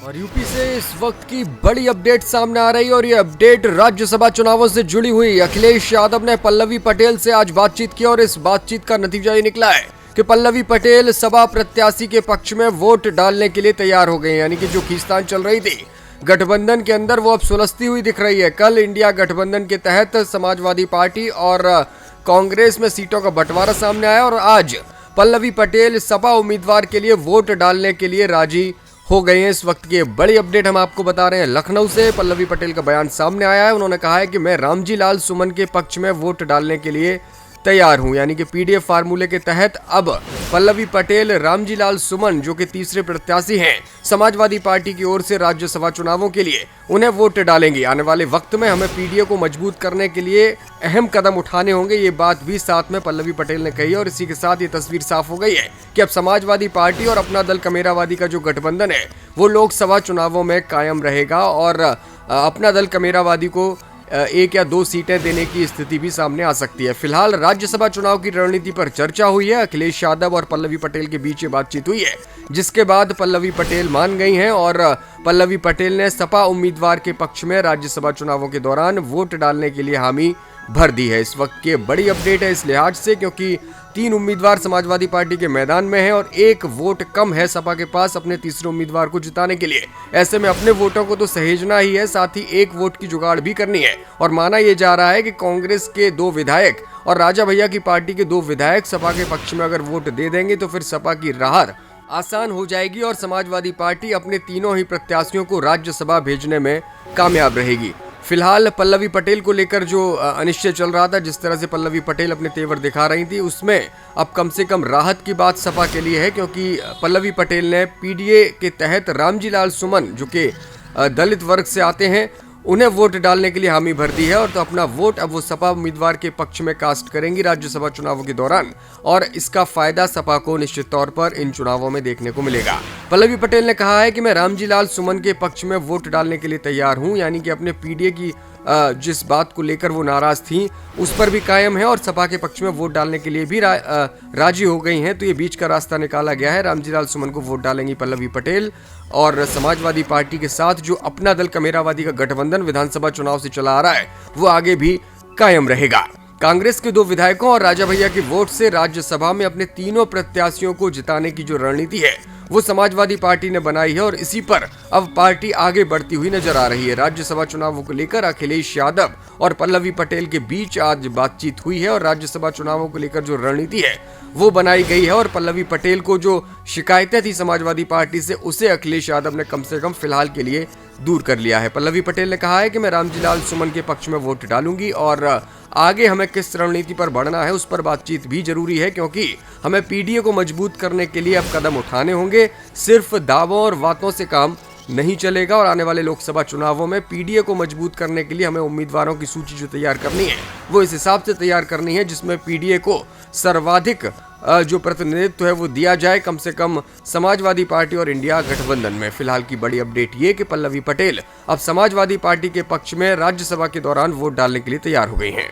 और यूपी से इस वक्त की बड़ी अपडेट सामने आ रही है और ये अपडेट राज्यसभा चुनावों से जुड़ी हुई। अखिलेश यादव ने पल्लवी पटेल से आज बातचीत की और इस बातचीत का नतीजा ये निकला है कि पल्लवी पटेल सपा प्रत्याशी के पक्ष में वोट डालने के लिए तैयार हो गए। यानी कि जो खींचतान चल रही थी गठबंधन के अंदर वो अब सुलझती हुई दिख रही है। कल इंडिया गठबंधन के तहत समाजवादी पार्टी और कांग्रेस में सीटों का बंटवारा सामने आया और आज पल्लवी पटेल सपा उम्मीदवार के लिए वोट डालने के लिए राजी हो गए हैं। इस वक्त की बड़ी अपडेट हम आपको बता रहे हैं। लखनऊ से पल्लवी पटेल का बयान सामने आया है। उन्होंने कहा है कि मैं रामजी लाल सुमन के पक्ष में वोट डालने के लिए तैयार हूं। यानी कि पीडीएफ फार्मूले के तहत अब पल्लवी पटेल रामजी लाल सुमन जो कि तीसरे प्रत्याशी हैं समाजवादी पार्टी की ओर से राज्यसभा चुनावों के लिए, उन्हें वोट डालेंगे। आने वाले वक्त में हमें पीडीए को मजबूत करने के लिए अहम कदम उठाने होंगे, ये बात भी साथ में पल्लवी पटेल ने कही। और इसी के साथ ये तस्वीर साफ हो गई है कि अब समाजवादी पार्टी और अपना दल कमेरावादी का जो गठबंधन है वो लोकसभा चुनावों में कायम रहेगा और अपना दल कमेरावादी को 1 या 2 सीटें देने की स्थिति भी सामने आ सकती है। फिलहाल राज्यसभा चुनाव की रणनीति पर चर्चा हुई है। अखिलेश यादव और पल्लवी पटेल के बीच ये बातचीत हुई है, जिसके बाद पल्लवी पटेल मान गई हैं और पल्लवी पटेल ने सपा उम्मीदवार के पक्ष में राज्यसभा चुनावों के दौरान वोट डालने के लिए हामी भर दी है। इस वक्त की बड़ी अपडेट है इस लिहाज से क्योंकि 3 उम्मीदवार समाजवादी पार्टी के मैदान में हैं और 1 वोट कम है सपा के पास अपने तीसरे उम्मीदवार को जिताने के लिए। ऐसे में अपने वोटों को तो सहेजना ही है, साथ ही 1 वोट की जुगाड़ भी करनी है। और माना यह जा रहा है कि कांग्रेस के 2 विधायक और राजा भैया की पार्टी के 2 विधायक सपा के पक्ष में अगर वोट दे देंगे तो फिर सपा की राह आसान हो जाएगी और समाजवादी पार्टी अपने तीनों ही प्रत्याशियों को राज्यसभा भेजने में कामयाब रहेगी। फिलहाल पल्लवी पटेल को लेकर जो अनिश्चय चल रहा था, जिस तरह से पल्लवी पटेल अपने तेवर दिखा रही थी, उसमें अब कम से कम राहत की बात सपा के लिए है क्योंकि पल्लवी पटेल ने पीडीए के तहत रामजी लाल सुमन जो कि दलित वर्ग से आते हैं उन्हें वोट डालने के लिए हामी भर दी है और तो अपना वोट अब वो सपा उम्मीदवार के पक्ष में कास्ट करेंगी राज्यसभा चुनावों के दौरान और इसका फायदा सपा को निश्चित तौर पर इन चुनावों में देखने को मिलेगा। पल्लवी पटेल ने कहा है कि मैं रामजी लाल सुमन के पक्ष में वोट डालने के लिए तैयार हूं। यानी कि अपने पीडीए की जिस बात को लेकर वो नाराज थी उस पर भी कायम है और सपा के पक्ष में वोट डालने के लिए भी राजी हो गई हैं। तो ये बीच का रास्ता निकाला गया है। रामजी लाल सुमन को वोट डालेंगी पल्लवी पटेल और समाजवादी पार्टी के साथ जो अपना दल कमेरावादी का गठबंधन विधानसभा चुनाव से चला आ रहा है वो आगे भी कायम रहेगा। कांग्रेस के 2 विधायकों और राजा भैया के वोट से राज्यसभा में अपने तीनों प्रत्याशियों को जिताने की जो रणनीति है वो समाजवादी पार्टी ने बनाई है और इसी पर अब पार्टी आगे बढ़ती हुई नजर आ रही है। राज्यसभा चुनावों को लेकर अखिलेश यादव और पल्लवी पटेल के बीच आज बातचीत हुई है और राज्यसभा चुनावों को लेकर जो रणनीति है वो बनाई गई है और पल्लवी पटेल को जो शिकायतें थी समाजवादी पार्टी से उसे अखिलेश यादव ने कम से कम फिलहाल के लिए दूर कर लिया है। पल्लवी पटेल ने कहा है कि मैं रामजी लाल सुमन के पक्ष में वोट डालूंगी और आगे हमें किस रणनीति पर बढ़ना है उस पर बातचीत भी जरूरी है क्योंकि हमें पीडीए को मजबूत करने के लिए अब कदम उठाने होंगे। सिर्फ दावों और बातों से काम नहीं चलेगा और आने वाले लोकसभा चुनावों में पीडीए को मजबूत करने के लिए हमें उम्मीदवारों की सूची जो तैयार करनी है वो इस हिसाब से तैयार करनी है जिसमें पीडीए को सर्वाधिक जो प्रतिनिधित्व है वो दिया जाए, कम से कम समाजवादी पार्टी और इंडिया गठबंधन में। फिलहाल की बड़ी अपडेट ये कि पल्लवी पटेल अब समाजवादी पार्टी के पक्ष में राज्यसभा के दौरान वोट डालने के लिए तैयार हो गई हैं।